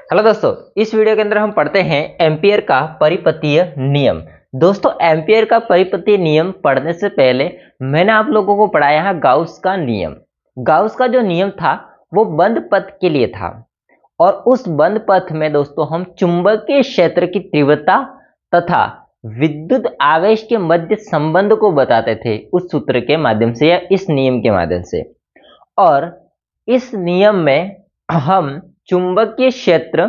Hello दोस्तों, इस video के अंदर हम पढ़ते हैं एम्पियर का परिपतीय नियम। दोस्तों, एम्पियर का परिपतीय नियम पढ़ने से पहले मैंने आप लोगों को पढ़ाया है गाउस का नियम। गाउस का जो नियम था वो बंद पथ के लिए था और उस बंद पथ में दोस्तों हम चुंबकीय क्षेत्र की तीव्रता तथा विद्युत आवेश के मध्य संबंध को बताते थे उस सूत्र के माध्यम से या इस नियम के माध्यम से। और इस नियम में हम चुंबकीय क्षेत्र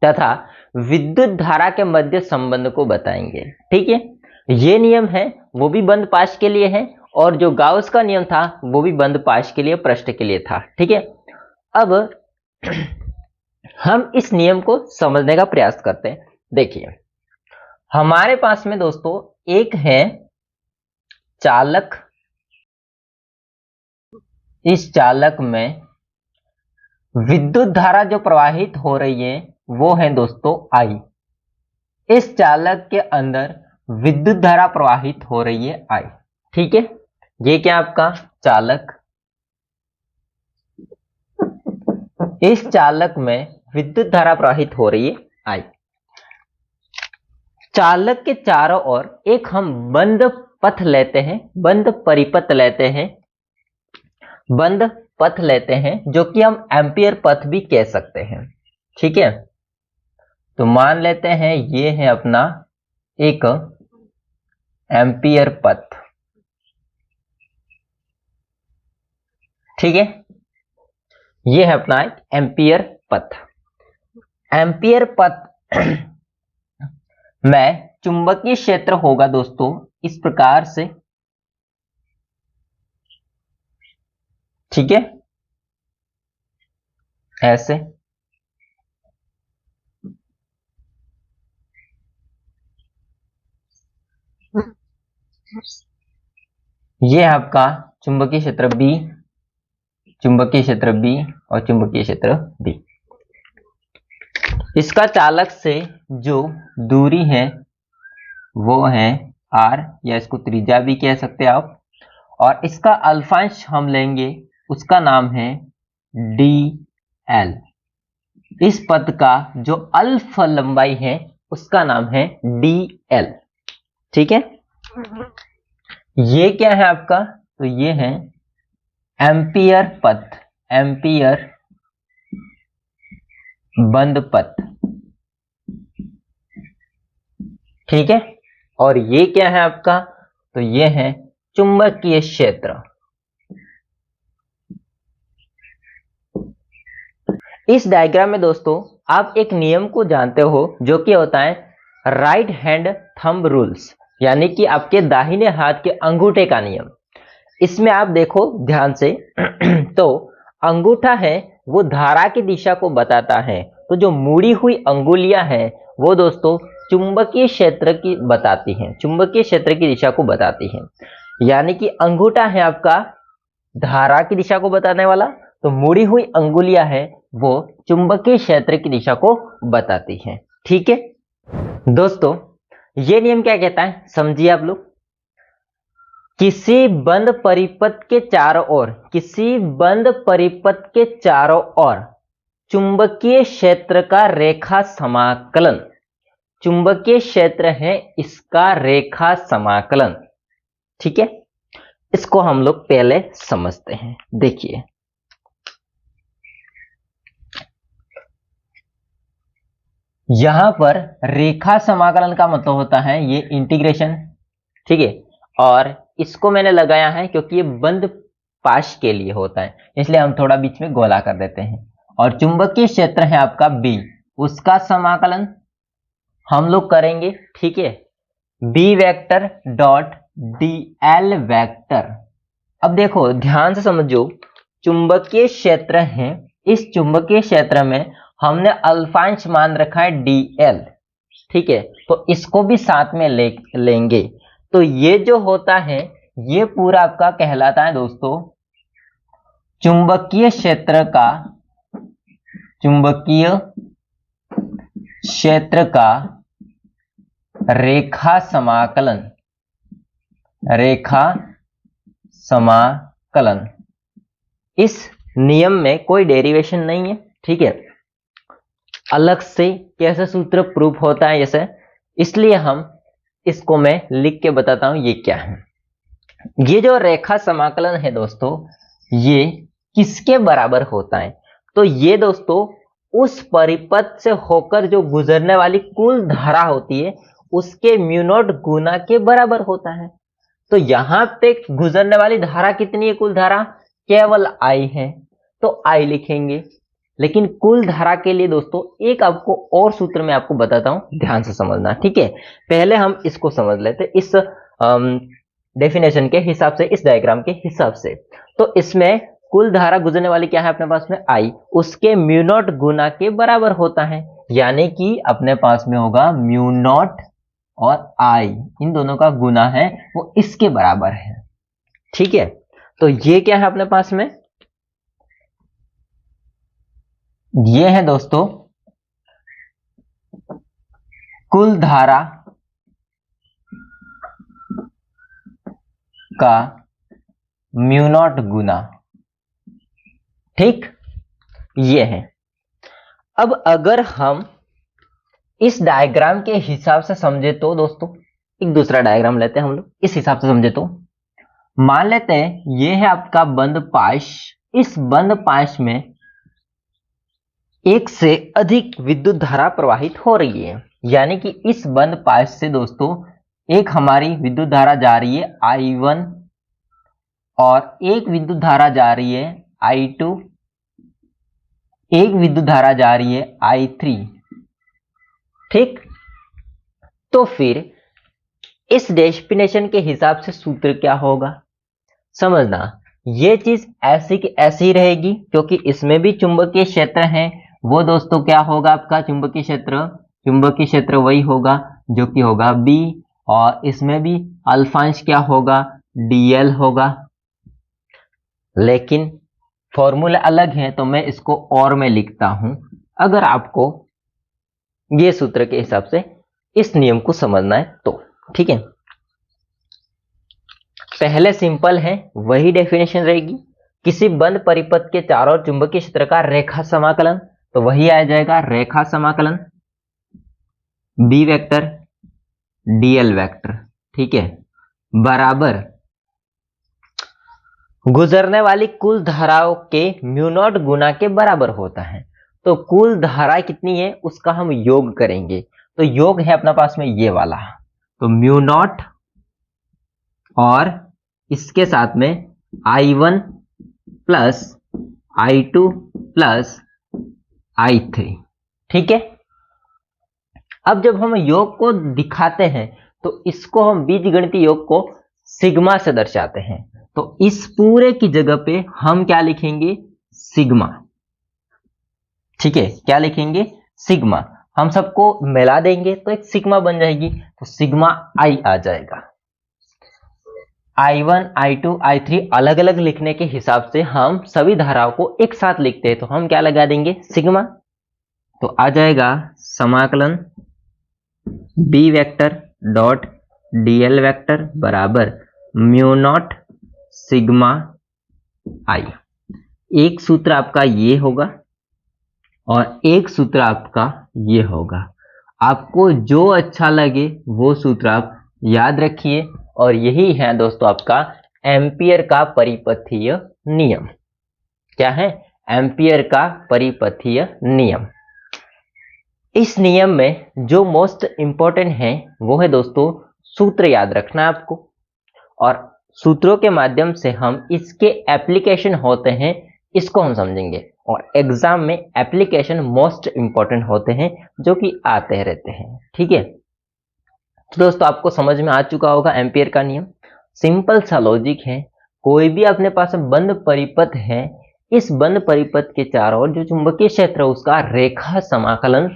तथा विद्युत धारा के मध्य संबंध को बताएंगे। ठीक है, ये नियम है वो भी बंद पाश के लिए है और जो गाउस का नियम था वो भी बंद पाश के लिए, पृष्ठ के लिए था। ठीक है, अब हम इस नियम को समझने का प्रयास करते हैं। देखिए, हमारे पास में दोस्तों एक है चालक। इस चालक में विद्युत धारा जो प्रवाहित हो रही है वो है दोस्तों I। इस चालक के अंदर विद्युत धारा प्रवाहित हो रही है I। ठीक है, ये क्या आपका चालक। इस चालक में विद्युत धारा प्रवाहित हो रही है I। चालक के चारों ओर एक हम बंद पथ लेते हैं, बंद परिपथ लेते हैं, बंद पथ लेते हैं जो कि हम एम्पियर पथ भी कह सकते हैं। ठीक है, तो मान लेते हैं ये है अपना एक एम्पियर पथ। ठीक है, ये है अपना एक एम्पियर पथ। एम्पियर पथ में चुंबकीय क्षेत्र होगा दोस्तों इस प्रकार से। ठीक है, ऐसे ये है आपका चुंबकीय क्षेत्र B, चुंबकीय क्षेत्र B और चुंबकीय क्षेत्र B। इसका चालक से जो दूरी है वो है R, या इसको त्रिज्या भी कह सकते हैं आप। और इसका अल्फांश हम लेंगे, उसका नाम है dl। इस पथ का जो अल्फ लंबाई है उसका नाम है dl। ठीक है, ये क्या है आपका, तो ये है एम्पियर पथ, एम्पियर बंद पथ। ठीक है, और ये क्या है आपका, तो ये है चुंबकीय क्षेत्र। इस डायग्राम में दोस्तों आप एक नियम को जानते हो जो कि होता है राइट हैंड थंब रूल्स, यानी कि आपके दाहिने हाथ के अंगूठे का नियम। इसमें आप देखो ध्यान से तो अंगूठा है वो धारा की दिशा को बताता है, तो जो मुड़ी हुई अंगुलियां हैं वो दोस्तों चुंबकीय क्षेत्र की बताती हैं, चुंबकीय क्षेत्र की दिशा को बताती हैं। यानी कि अंगूठा है आपका धारा की दिशा को बताने वाला, तो मुड़ी हुई अंगुलियां है वो चुंबकीय क्षेत्र की दिशा को बताती हैं। ठीक है दोस्तों, ये नियम क्या कहता है समझिए आप लोग। किसी बंद परिपथ के चारों ओर, किसी बंद परिपथ के चारों ओर चुंबकीय क्षेत्र का रेखा समाकलन, चुंबकीय क्षेत्र है इसका रेखा समाकलन। ठीक है, इसको हम लोग पहले समझते हैं। देखिए, यहां पर रेखा समाकलन का मतलब होता है ये इंटीग्रेशन। ठीक है, और इसको मैंने लगाया है क्योंकि ये बंद पाश के लिए होता है, इसलिए हम थोड़ा बीच में गोला कर देते हैं। और चुंबकीय क्षेत्र है आपका B, उसका समाकलन हम लोग करेंगे। ठीक है, B vector dot dl vector. अब देखो ध्यान से समझो, चुंबकीय क्षेत्र है, इस चुंबकीय क्षेत्र में हमने अल्फांश मान रखा है dl। ठीक है, तो इसको भी साथ में लेंगे, तो ये जो होता है ये पूरा आपका कहलाता है दोस्तों चुंबकीय क्षेत्र का, चुंबकीय क्षेत्र का रेखा समाकलन, रेखा समाकलन। इस नियम में कोई डेरिवेशन नहीं है। ठीक है, अलग से कैसे सूत्र प्रूफ होता है जैसे, इसलिए हम इसको मैं लिख के बताता हूं ये क्या है। ये जो रेखा समाकलन है दोस्तों, ये किसके बराबर होता है? तो ये दोस्तों उस परिपथ से होकर जो गुजरने वाली कुल धारा होती है उसके म्यू नॉट गुना के बराबर होता है। तो यहां पे गुजरने वाली धारा कितनी है? कुल धारा केवल आई है, तो आई लिखेंगे। लेकिन कुल धारा के लिए दोस्तों एक आपको और सूत्र मैं आपको बताता हूं, ध्यान से समझना, ठीक है। पहले हम इसको समझ लेते इस डेफिनेशन के हिसाब से, इस डायग्राम के हिसाब से। तो इसमें कुल धारा गुजरने वाली क्या है अपने पास में? आई, उसके म्यू नॉट गुना के बराबर होता है, यानी कि अपने पास में होगा म्यू नॉट और आई, इन दोनों का गुना है वो इसके बराबर है, ठीक है। तो ये क्या है अपने पास में? ये है दोस्तों कुल धारा का म्यू नॉट गुना, ठीक, ये है। अब अगर हम इस डायग्राम के हिसाब से समझे तो दोस्तों, एक दूसरा डायग्राम लेते हैं हम लोग, इस हिसाब से समझे तो मान लेते हैं ये है आपका बंद पाश। इस बंद पाश में एक से अधिक विद्युत धारा प्रवाहित हो रही है, यानी कि इस बंद पाश से दोस्तों एक हमारी विद्युत धारा जा रही है I1 और एक विद्युत धारा जा रही है I2, एक विद्युत धारा जा रही है I3, ठीक। तो फिर इस डेफिनेशन के हिसाब से सूत्र क्या होगा? समझना, ये चीज ऐसी की ऐसी रहेगी क्योंकि इसमें भी चुंबकीय क्षेत्र है। वो दोस्तों क्या होगा आपका चुंबकीय क्षेत्र? चुंबकीय क्षेत्र वही होगा जो कि होगा B, और इसमें भी अल्फांश क्या होगा? dl होगा। लेकिन फॉर्मूला अलग है तो मैं इसको और में लिखता हूं, अगर आपको ये सूत्र के हिसाब से इस नियम को समझना है तो, ठीक है। पहले सिंपल है, वही डेफिनेशन रहेगी। किसी बंद परिपथ के चारों ओर चुंबकीय क्षेत्र का रेखा समाकलन, तो वही आ जाएगा रेखा समाकलन B वेक्टर dl वेक्टर, ठीक है, बराबर गुजरने वाली कुल धाराओं के म्यू नॉट गुना के बराबर होता है। तो कुल धारा कितनी है उसका हम योग करेंगे, तो योग है अपना पास में ये वाला, तो म्यू नॉट और इसके साथ में I1 plus I2 plus I3, ठीक है। अब जब हम योग को दिखाते हैं तो इसको हम बीजगणितीय योग को सिग्मा से दर्शाते हैं, तो इस पूरे की जगह पे हम क्या लिखेंगे? सिग्मा, ठीक है। क्या लिखेंगे? सिग्मा। हम सबको मिला देंगे तो एक सिग्मा बन जाएगी, तो सिग्मा आई आ जाएगा। I1 I2 I3 अलग अलग लिखने के हिसाब से हम सभी धाराओं को एक साथ लिखते हैं, तो हम क्या लगा देंगे? सिग्मा। तो आ जाएगा समाकलन B vector dot dl vector बराबर म्यू नॉट सिग्मा आई। एक सूत्र आपका ये होगा और एक सूत्र आपका ये होगा। आपको जो अच्छा लगे वो सूत्र आप याद रखिए, और यही है दोस्तों आपका एम्पियर का परिपथीय नियम। क्या है? एम्पियर का परिपथीय नियम। इस नियम में जो मोस्ट इंपॉर्टेंट है वो है दोस्तों सूत्र याद रखना आपको, और सूत्रों के माध्यम से हम इसके एप्लीकेशन होते हैं इसको हम समझेंगे, और एग्जाम में एप्लीकेशन मोस्ट इंपॉर्टेंट होते हैं जो कि आते रहते हैं, ठीक है। तो दोस्तों आपको समझ में आ चुका होगा एम्पियर का नियम। सिंपल सा लॉजिक है, कोई भी अपने पास बंद परिपथ है, इस बंद परिपथ के चारों ओर जो चुंबकीय क्षेत्र है उसका रेखा समाकलन,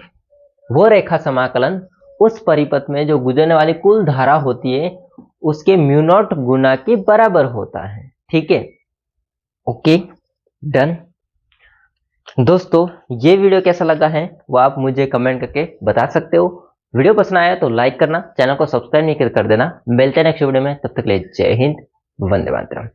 वो रेखा समाकलन उस परिपथ में जो गुजरने वाली कुल धारा होती है उसके म्यू नॉट गुना के बराबर होता है, ठीक है। Okay, done. दोस्तों ये वीडियो कैसा लगा है वो आप मुझे कमेंट करके बता सकते हो। वीडियो पसंद आया तो लाइक करना, चैनल को सब्सक्राइब नहीं कर देना। मिलते हैं नेक्स्ट वीडियो में, तब तक के लिए जय हिंद, वंदे मातरम।